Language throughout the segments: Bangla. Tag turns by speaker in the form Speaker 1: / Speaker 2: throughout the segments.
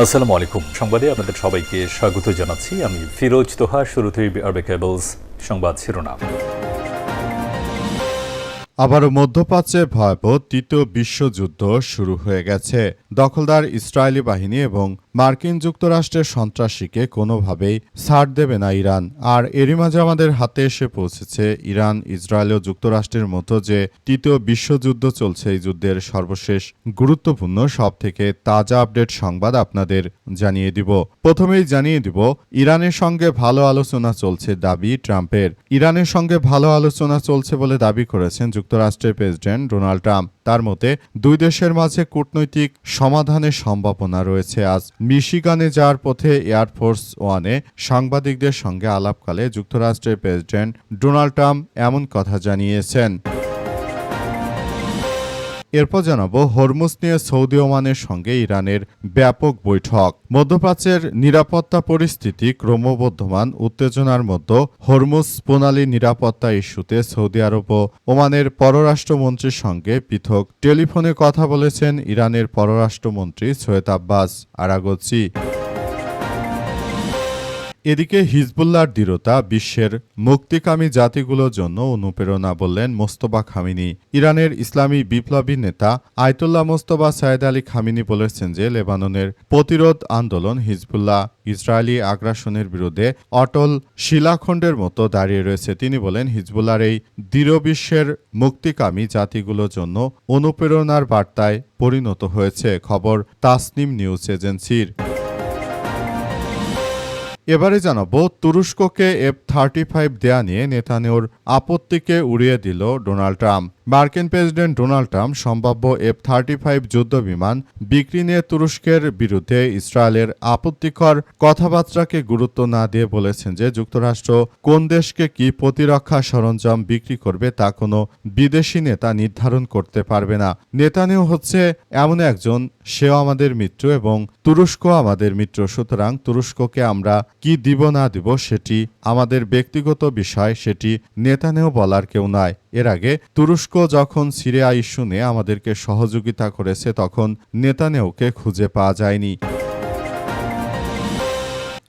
Speaker 1: আসসালামু আলাইকুম। সংবাদে আপনাদের সবাইকে স্বাগত জানাচ্ছি। আমি ফিরোজ তোহা। শুরুতেই আরবে কেবলস সংবাদ শিরোনাম।
Speaker 2: আবারও মধ্যপ্রাচ্যে ভয়াবহ তৃতীয় বিশ্বযুদ্ধ শুরু হয়ে গেছে। দখলদার ইসরায়েলি বাহিনী এবং মার্কিন যুক্তরাষ্ট্রের সন্ত্রাসীকে কোনোভাবেই ছাড় দেবে না ইরান। আর এরই মাঝে আমাদের হাতে এসে পৌঁছেছে ইরান, ইসরায়েল ও যুক্তরাষ্ট্রের মতো যে তৃতীয় বিশ্বযুদ্ধ চলছে, এই যুদ্ধের সর্বশেষ গুরুত্বপূর্ণ সবথেকে তাজা আপডেট সংবাদ আপনাদের জানিয়ে দিব। প্রথমেই জানিয়ে দিব, ইরানের সঙ্গে ভালো আলোচনা চলছে দাবি ট্রাম্পের। ইরানের সঙ্গে ভালো আলোচনা চলছে বলে দাবি করেছেন যুক্তরাষ্ট্রের প্রেসিডেন্ট ডোনাল্ড ট্রাম্প। তার মতে দুই দেশের মাঝে কূটনৈতিক সমাধানের সম্ভাবনা রয়েছে। আজ মিশিগানে যাওয়ার পথে এয়ারফোর্স ওয়ানে সাংবাদিকদের সঙ্গে আলাপকালে যুক্তরাষ্ট্রের প্রেসিডেন্ট ডোনাল্ড ট্রাম্প এমন কথা জানিয়েছেন। এরপর জানাবো, হরমুজ নিয়ে সৌদি ওমানের সঙ্গে ইরানের ব্যাপক বৈঠক। মধ্যপ্রাচ্যের নিরাপত্তা পরিস্থিতি ক্রমবর্ধমান উত্তেজনার মধ্যে হরমুজ প্রণালী নিরাপত্তা ইস্যুতে সৌদি আরব ও ওমানের পররাষ্ট্রমন্ত্রীর সঙ্গে পৃথক টেলিফোনে কথা বলেছেন ইরানের পররাষ্ট্রমন্ত্রী সৈয়দ আব্বাস আরাগচি। এদিকে হিজবুল্লাহর দৃঢ়তা বিশ্বের মুক্তিকামী জাতিগুলোর জন্য অনুপ্রেরণা বললেন মোস্তফা খামেনি। ইরানের ইসলামী বিপ্লবী নেতা আয়তুল্লাহ মোস্তফা সায়েদ আলী খামেনি বলেছেন যে লেবাননের প্রতিরোধ আন্দোলন হিজবুল্লাহ ইসরায়েলি আগ্রাসনের বিরুদ্ধে অটল শিলাখণ্ডের মতো দাঁড়িয়ে রয়েছে। তিনি বলেন, হিজবুল্লাহর এই দৃঢ় বিশ্বের মুক্তিকামী জাতিগুলোর জন্য অনুপ্রেরণার বার্তায় পরিণত হয়েছে। খবর তাসনিম নিউজ এজেন্সির। এবারে জানাবো, তুরস্ককে F-35 দেয়া নিয়ে নেতানিয়াহুর আপত্তিকে উড়িয়ে দিল ডোনাল্ড ট্রাম্প। মার্কিন প্রেসিডেন্ট ডোনাল্ড ট্রাম্প সম্ভাব্য F-35 যুদ্ধবিমান বিক্রি নিয়ে তুরস্কের বিরুদ্ধে ইসরায়েলের আপত্তিকর কথাবার্তাকে গুরুত্ব না দিয়ে বলেছেন যে যুক্তরাষ্ট্র কোন দেশকে কি প্রতিরক্ষা সরঞ্জাম বিক্রি করবে তা কোনো বিদেশি নেতা নির্ধারণ করতে পারবে না। নেতানিয়াহু হচ্ছে এমন একজন, সেও আমাদের মিত্র এবং তুরস্ক আমাদের মিত্র। সুতরাং তুরস্ককে আমরা কি দিব না দিব সেটি আমাদের ব্যক্তিগত বিষয়, সেটি নেতানিয়াহু বলার কেউ নয়। এর আগে তুরস্ক যখন সিরিয়া ইস্যু নিয়ে আমাদেরকে সহযোগিতা করেছে তখন নেতানিয়াহুকে খুঁজে পাওয়া যায়নি।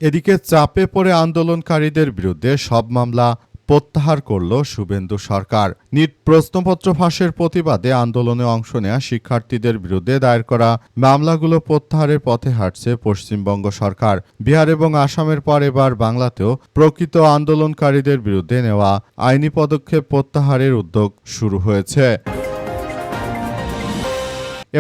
Speaker 2: এদিকে চাপে পড়ে আন্দোলনকারীদের বিরুদ্ধে সব মামলা প্রত্যাহার করল শুভেন্দু সরকার। নিট প্রশ্নপত্র ফাঁসের প্রতিবাদে আন্দোলনে অংশ নেওয়া শিক্ষার্থীদের বিরুদ্ধে দায়ের করা মামলাগুলো প্রত্যাহারের পথে হাঁটছে পশ্চিমবঙ্গ সরকার। বিহার এবং আসামের পর এবার বাংলাতেও প্রকৃত আন্দোলনকারীদের বিরুদ্ধে নেওয়া আইনি পদক্ষেপ প্রত্যাহারের উদ্যোগ শুরু হয়েছে।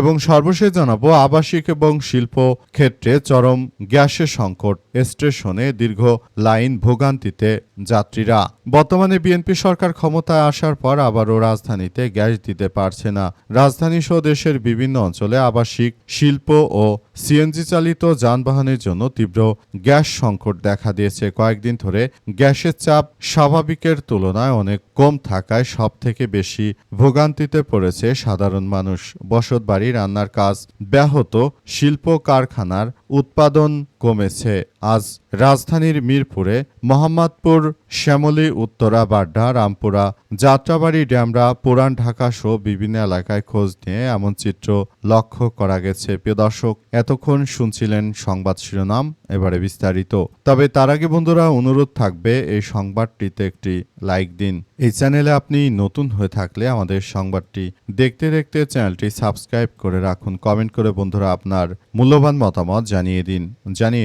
Speaker 2: এবং সর্বশেষ জানাবো, আবাসিক এবং শিল্প ক্ষেত্রে চরম গ্যাসের সংকট, স্টেশনে দীর্ঘ লাইন, ভোগান্তিতে যাত্রীরা। বর্তমানে বিএনপি সরকার ক্ষমতায় আসার পর আবারও রাজধানীতে গ্যাস দিতে পারছে না। রাজধানী সহ দেশের বিভিন্ন অঞ্চলে আবাসিক, শিল্প ও সিএনজি চালিত যানবাহনের জন্য তীব্র গ্যাস সংকট দেখা দিয়েছে। কয়েকদিন ধরে গ্যাসের চাপ স্বাভাবিকের তুলনায় অনেক কম থাকায় সবথেকে বেশি ভোগান্তিতে পড়েছে সাধারণ মানুষ। বসতবাড়ি, রান্নার কাজ ব্যাহত, শিল্প কারখানার উৎপাদন কমেছে। আজ রাজধানীর মিরপুরে, মোহাম্মদপুর, শ্যামলী, উত্তরা, বাড্ডা, রামপুরা, যাত্রাবাড়ি, ড্যামরা, পুরান ঢাকা সহ বিভিন্ন এলাকায় খোঁজ নিয়ে এমন চিত্র লক্ষ্য করা গেছে। প্রিয় দর্শক, এতক্ষণ শুনছিলেন সংবাদ শিরোনাম, এবারে বিস্তারিত। তবে তার আগে বন্ধুরা, অনুরোধ থাকবে এই সংবাদটিতে একটি লাইক দিন। এই চ্যানেলে আপনি নতুন হয়ে থাকলে আমাদের সংবাদটি দেখতে দেখতে চ্যানেলটি সাবস্ক্রাইব করে রাখুন। কমেন্ট করে বন্ধুরা আপনার মূল্যবান মতামত জানিয়ে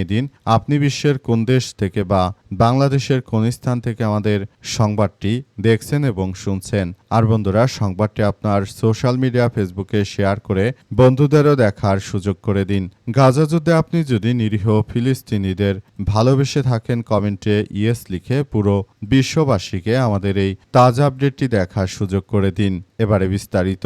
Speaker 2: দিন আপনি বিশ্বের কোন দেশ থেকে বা বাংলাদেশের কোন স্থান থেকে আমাদের সংবাদটি দেখছেন এবং শুনছেন। আর বন্ধুরা, সংবাদটি আপনার সোশ্যাল মিডিয়া, ফেসবুকে শেয়ার করে বন্ধুদেরও দেখার সুযোগ করে দিন। গাজা যুদ্ধে আপনি যদি নিরীহ ফিলিস্তিনিদের ভালোবেসে থাকেন, কমেন্টে ইয়েস লিখে পুরো বিশ্ববাসীকে আমাদের এই তাজা আপডেটটি দেখার সুযোগ করে দিন। এবারে বিস্তারিত।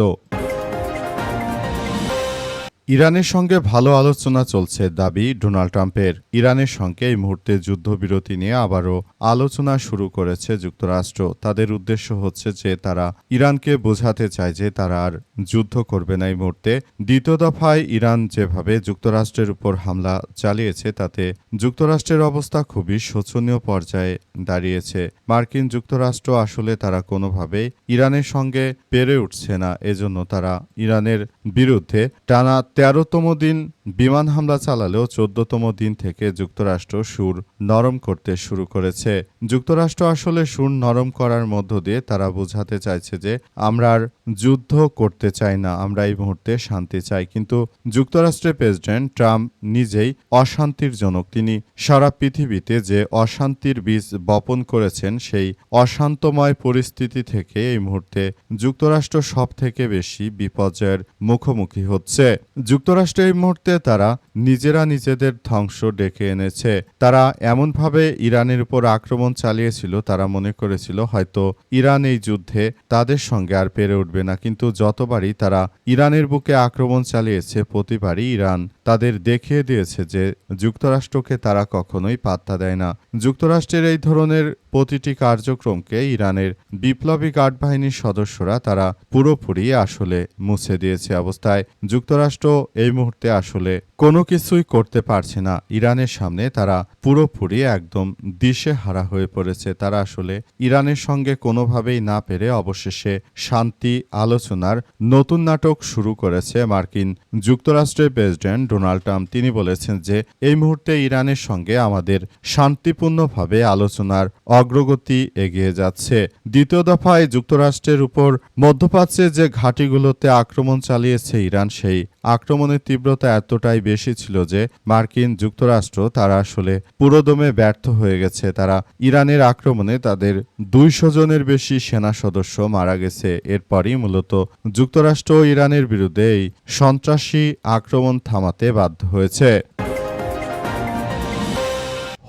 Speaker 2: ইরানের সঙ্গে ভালো আলোচনা চলছে দাবি ডোনাল্ড ট্রাম্পের। ইরানের সঙ্গে এই মুহূর্তে যুদ্ধবিরতি নিয়ে আবারও আলোচনা শুরু করেছে যুক্তরাষ্ট্র। তাদের উদ্দেশ্য হচ্ছে যে তারা ইরানকে বোঝাতে চায় যে তারা আর যুদ্ধ করবে না এই মুহূর্তে। দ্বিতীয় দফায় ইরান যেভাবে যুক্তরাষ্ট্রের উপর হামলা চালিয়েছে তাতে যুক্তরাষ্ট্রের অবস্থা খুবই শোচনীয় পর্যায়ে দাঁড়িয়েছে। মার্কিন যুক্তরাষ্ট্র আসলে তারা কোনোভাবেই ইরানের সঙ্গে পেরে উঠছে না। এজন্য তারা ইরানের বিরুদ্ধে টানা ১৩তম দিন বিমান হামলা চালালেও ১৪তম দিন থেকে যুক্তরাষ্ট্র সুর নরম করতে শুরু করেছে। যুক্তরাষ্ট্র আসলে সুর নরম করার মধ্য দিয়ে তারা বোঝাতে চাইছে যে আমরা আর যুদ্ধ করতে চাই না, আমরা এই মুহূর্তে শান্তি চাই। কিন্তু যুক্তরাষ্ট্রের প্রেসিডেন্ট ট্রাম্প নিজেই অশান্তির জনক। তিনি সারা পৃথিবীতে যে অশান্তির বীজ বপন করেছেন, সেই অশান্তময় পরিস্থিতি থেকে এই মুহূর্তে যুক্তরাষ্ট্র সবথেকে বেশি বিপর্যয়ের মুখোমুখি হচ্ছে। যুক্তরাষ্ট্র এই মুহূর্তে তারা নিজেরা নিজেদের ধ্বংস ডেকে এনেছে। তারা এমনভাবে ইরানের উপর আক্রমণ চালিয়েছিল, তারা মনে করেছিল হয়তো ইরান এই যুদ্ধে তাদের সঙ্গে আর পেরে উঠবে না। কিন্তু যতবারই তারা ইরানের বুকে আক্রমণ চালিয়েছে, প্রতিবারই ইরান তাদের দেখিয়ে দিয়েছে যে যুক্তরাষ্ট্রকে তারা কখনোই পাত্তা দেয় না। যুক্তরাষ্ট্রের এই ধরনের প্রতিটি কার্যক্রমকে ইরানের বিপ্লবী গার্ড বাহিনীর সদস্যরা তারা পুরোপুরি আসলে মুছে দিয়েছে। অবস্থায় যুক্তরাষ্ট্র এই মুহূর্তে আসলে কোনো কিছুই করতে পারছে না। ইরানের সামনে তারা পুরোপুরি একদম দিশেহারা হয়ে পড়েছে। তারা আসলে ইরানের সঙ্গে কোনোভাবেই না পেরে অবশেষে শান্তি আলোচনার নতুন নাটক শুরু করেছে মার্কিন যুক্তরাষ্ট্রের প্রেসিডেন্ট ডোনাল্ড ট্রাম্প। তিনি বলেছেন যে এই মুহূর্তে ইরানের সঙ্গে আমাদের শান্তিপূর্ণভাবে আলোচনার অগ্রগতি এগিয়ে যাচ্ছে। দ্বিতীয় দফায় যুক্তরাষ্ট্রের উপর মধ্যপ্রাচ্যে যে ঘাঁটিগুলোতে আক্রমণ চালিয়েছে ইরান, সেই আক্রমণের তীব্রতা এতটাই বেশি ছিল যে মার্কিন যুক্তরাষ্ট্র তারা আসলে পুরোদমে ব্যর্থ হয়ে গেছে। তারা ইরানের আক্রমণে তাদের ২০০ জনের বেশি সেনা সদস্য মারা গেছে। এরপরই মূলত যুক্তরাষ্ট্র ইরানের বিরুদ্ধে এই সন্ত্রাসী আক্রমণ থামাতে বাধ্য হয়েছে।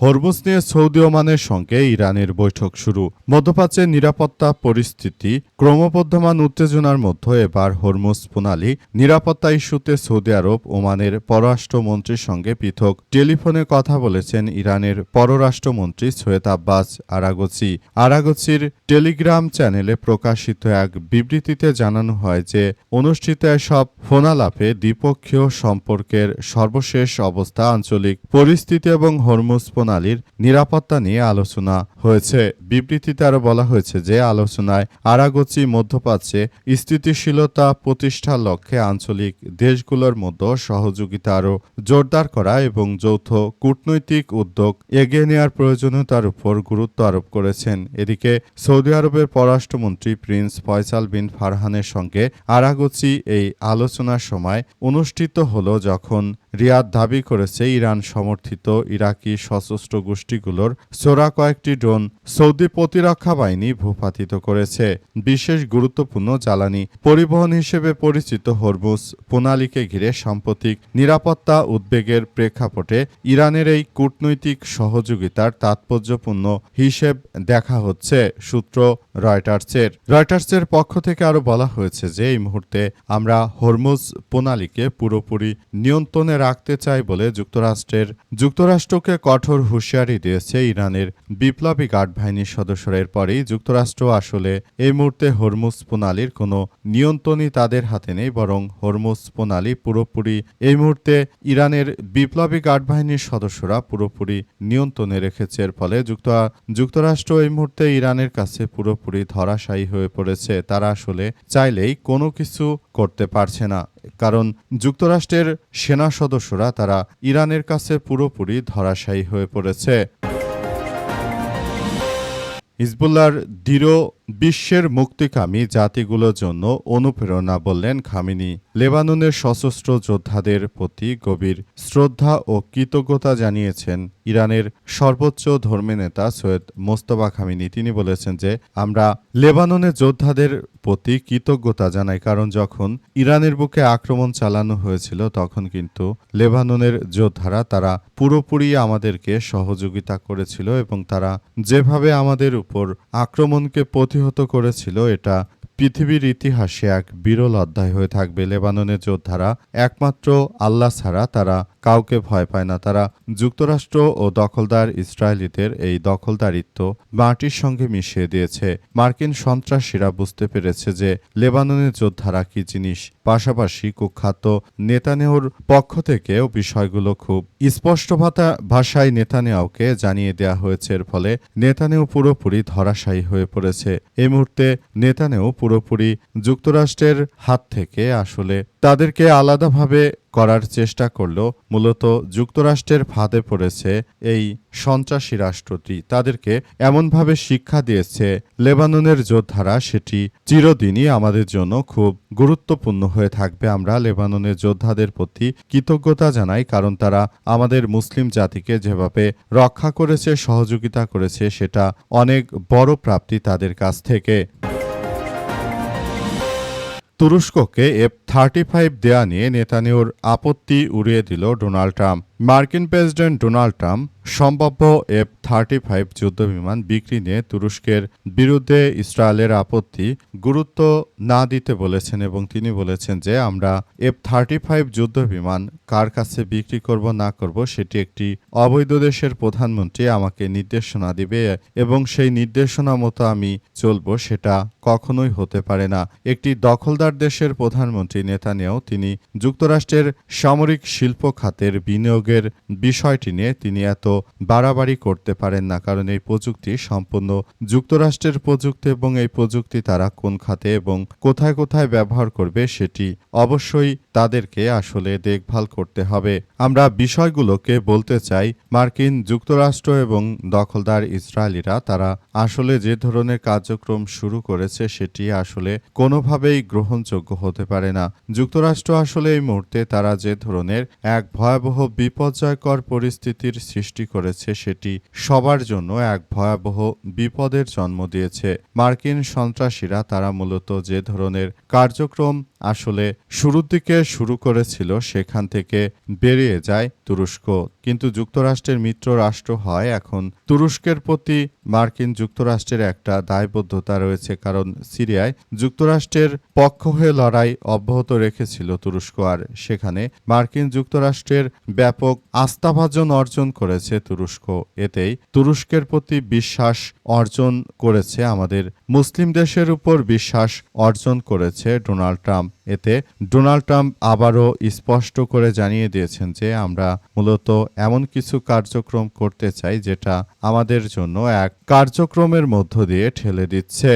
Speaker 2: হরমুজ নিয়ে সৌদি ওমানের সঙ্গে ইরানের বৈঠক শুরু। মধ্যপ্রাচ্যের নিরাপত্তা পরিস্থিতি ক্রমবর্ধমান উত্তেজনার মধ্যে এবার হরমুজ প্রণালী নিরাপত্তা ইস্যুতে সৌদি আরব ওমানের পররাষ্ট্রমন্ত্রীর সঙ্গে পৃথক টেলিফোনে কথা বলেছেন ইরানের পররাষ্ট্রমন্ত্রী সৈয়দ আব্বাস আরাগচি। আরাগচির টেলিগ্রাম চ্যানেলে প্রকাশিত এক বিবৃতিতে জানানো হয় যে অনুষ্ঠিত এসব ফোনালাপে দ্বিপক্ষীয় সম্পর্কের সর্বশেষ অবস্থা, আঞ্চলিক পরিস্থিতি এবং হরমুজ প্রণালীর নিরাপত্তা নিয়ে আলোচনা হয়েছে। বিবৃতিতে আরও বলা হয়েছে যে আলোচনায় আরাগচি মধ্যপ্রাচ্যে স্থিতিশীলতা প্রতিষ্ঠার লক্ষ্যে আঞ্চলিক দেশগুলোর মধ্যে সহযোগিতা আরও জোরদার করা এবং যৌথ কূটনৈতিক উদ্যোগ এগিয়ে নেওয়ার প্রয়োজনীয়তার উপর গুরুত্ব আরোপ করেছেন। এদিকে সৌদি আরবের পররাষ্ট্রমন্ত্রী প্রিন্স ফয়সাল বিন ফারহানের সঙ্গে আরাগচি এই আলোচনার সময় অনুষ্ঠিত হল, যখন রিয়াদ দাবি করেছে ইরান সমর্থিত ইরাকি সশস্ত্র গোষ্ঠীগুলোর ছোড়া কয়েকটি ড্রোন সৌদি প্রতিরক্ষা বাহিনী ভূপাতিত করেছে। বিশেষ গুরুত্বপূর্ণ জ্বালানি পরিবহন হিসেবে পরিচিত হরমুজ প্রণালীকে ঘিরে সাম্প্রতিক নিরাপত্তা উদ্বেগের প্রেক্ষাপটে ইরানের এই কূটনৈতিক সহযোগিতার তাৎপর্যপূর্ণ হিসেব দেখা হচ্ছে। সূত্র রয়টার্সের পক্ষ থেকে আরও বলা হয়েছে যে এই মুহূর্তে আমরা হরমুজ প্রণালীকে পুরোপুরি নিয়ন্ত্রণে রাখতে চাই বলে যুক্তরাষ্ট্রকে কঠোর হুঁশিয়ারি দিয়েছে ইরানের বিপ্লবী গার্ড বাহিনীর সদস্যরা। এরপরেই যুক্তরাষ্ট্র আসলে এই মুহূর্তে হরমুজ প্রণালীর কোনো নিয়ন্ত্রণই তাদের হাতে নেই, বরং হরমুজ প্রণালী পুরোপুরি এই মুহূর্তে ইরানের বিপ্লবী গার্ড বাহিনীর সদস্যরা পুরোপুরি নিয়ন্ত্রণে রেখেছে। এর ফলে যুক্তরাষ্ট্র এই মুহূর্তে ইরানের কাছে পুরোপুরি ধরাশায়ী হয়ে পড়েছে। তারা আসলে চাইলেই কোনো কিছু করতে পারছে না, কারণ যুক্তরাষ্ট্রের সেনা সদস্যরা তারা ইরানের কাছে পুরোপুরি ধরাশায়ী হয়ে পড়েছে। হিজবুল্লাহর দৃঢ় বিশ্বের মুক্তিকামী জাতিগুলোর জন্য অনুপ্রেরণা বললেন খামেনি। লেবাননের সশস্ত্র যোদ্ধাদের প্রতি গভীর শ্রদ্ধা ও কৃতজ্ঞতা জানিয়েছেন ইরানের সর্বোচ্চ ধর্মীয় নেতা সৈয়দ মোস্তফা খামেনি। তিনি বলেছেন যে আমরা লেবাননের যোদ্ধাদের প্রতি কৃতজ্ঞতা জানাই, কারণ যখন ইরানের বুকে আক্রমণ চালানো হয়েছিল তখন কিন্তু লেবাননের যোদ্ধারা তারা পুরোপুরি আমাদেরকে সহযোগিতা করেছিল এবং তারা যেভাবে আমাদের উপর আক্রমণকে প্রতিহত করেছিল, এটা পৃথিবীর ইতিহাসে এক বিরল অধ্যায় হয়ে থাকবে। লেবাননের যোদ্ধারা একমাত্র আল্লাহ ছাড়া তারা কাউকে ভয় পায় না। তারা যুক্তরাষ্ট্র ও দখলদার ইসরায়েলিদের এই দখলদারিত্ব মাটির সঙ্গে মিশিয়ে দিয়েছে। মার্কিন সন্ত্রাসীরা বুঝতে পেরেছে যে লেবাননের যোদ্ধারা কি জিনিস। পাশাপাশি কুখ্যাত নেতানিয়াহুর পক্ষ থেকেও বিষয়গুলো খুব স্পষ্ট ভাষায় নেতানিয়াহুকে জানিয়ে দেওয়া হয়েছে। এর ফলে নেতানিয়াহু পুরোপুরি ধরাশায়ী হয়ে পড়েছে। এই মুহূর্তে নেতানিয়াহু পুরোপুরি যুক্তরাষ্ট্রের হাত থেকে আসলে তাদেরকে আলাদাভাবে করার চেষ্টা করলেও মূলত যুক্তরাষ্ট্রের ফাঁদে পড়েছে এই সন্ত্রাসী রাষ্ট্রটি। তাদেরকে এমনভাবে শিক্ষা দিয়েছে লেবাননের যোদ্ধারা, সেটি চিরদিনই আমাদের জন্য খুব গুরুত্বপূর্ণ হয়ে থাকবে। আমরা লেবাননের যোদ্ধাদের প্রতি কৃতজ্ঞতা জানাই, কারণ তারা আমাদের মুসলিম জাতিকে যেভাবে রক্ষা করেছে, সহযোগিতা করেছে, সেটা অনেক বড় প্রাপ্তি তাদের কাছ থেকে। তুরস্ককে F-35 দেয়া নিয়ে নেতানিয়াহুর আপত্তি উড়িয়ে দিল ডোনাল্ড ট্রাম্প। মার্কিন প্রেসিডেন্ট ডোনাল্ড ট্রাম্প সম্ভাব্য F-35 যুদ্ধবিমান বিক্রি নিয়ে তুরস্কের বিরুদ্ধে ইসরায়েলের আপত্তি গুরুত্ব না দিতে বলেছেন এবং তিনি বলেছেন যে আমরা F-35 যুদ্ধবিমান কার কাছে বিক্রি করব না করব সেটি একটি অবৈধ দেশের প্রধানমন্ত্রী আমাকে নির্দেশনা দিবে এবং সেই নির্দেশনা মতো আমি চলব, সেটা কখনোই হতে পারে না। একটি দখলদার দেশের প্রধানমন্ত্রী নেতানিয়াহু তিনি যুক্তরাষ্ট্রের সামরিক শিল্প খাতের বিনিয়োগের বিষয়টি নিয়ে তিনি এত বাড়াবাড়ি করতে পারেন না, কারণ এই প্রযুক্তি সম্পূর্ণ যুক্তরাষ্ট্রের প্রযুক্তি এবং এই প্রযুক্তি তারা কোন খাতে এবং কোথায় কোথায় ব্যবহার করবে সেটি অবশ্যই তাদেরকে আসলে দেখভাল করতে হবে। আমরা বিষয়গুলোকে বলতে চাই, মার্কিন যুক্তরাষ্ট্র এবং দখলদার ইসরায়েলিরা তারা আসলে যে ধরনের কার্যক্রম শুরু করেছে সেটি আসলে কোনোভাবেই গ্রহণযোগ্য হতে পারে না। যুক্তরাষ্ট্র আসলে এই মুহূর্তে তারা যে ধরনের এক ভয়াবহ বিপর্যয়কর পরিস্থিতির সৃষ্টি করেছে সেটি সবার জন্য এক ভয়াবহ বিপদের জন্ম দিয়েছে। মার্কিন সন্ত্রাসীরা তারা মূলত যে ধরনের কার্যক্রম আসলে শুরুর দিকে শুরু করেছিল সেখান থেকে বেরিয়ে যায় তুরস্ক, কিন্তু যুক্তরাষ্ট্রের মিত্র রাষ্ট্র হয় এখন তুরস্কের প্রতি মার্কিন যুক্তরাষ্ট্রের একটা দায়বদ্ধতা রয়েছে, কারণ সিরিয়ায় যুক্তরাষ্ট্রের পক্ষ হয়ে লড়াই অব্যাহত রেখেছিল তুরস্ক, আর সেখানে মার্কিন যুক্তরাষ্ট্রের ব্যাপক আস্থাভাজন অর্জন করেছে তুরস্ক। এতেই তুরস্কের প্রতি বিশ্বাস অর্জন করেছে, আমাদের মুসলিম দেশের উপর বিশ্বাস অর্জন করেছে ডোনাল্ড ট্রাম্প। এতে ডোনাল্ড ট্রাম্প আবারও স্পষ্ট করে জানিয়ে দিয়েছেন যে আমরা মূলত এমন কিছু কার্যক্রম করতে চাই যেটা আমাদের জন্য এক কার্যক্রমের মধ্য দিয়ে ঠেলে দিচ্ছে।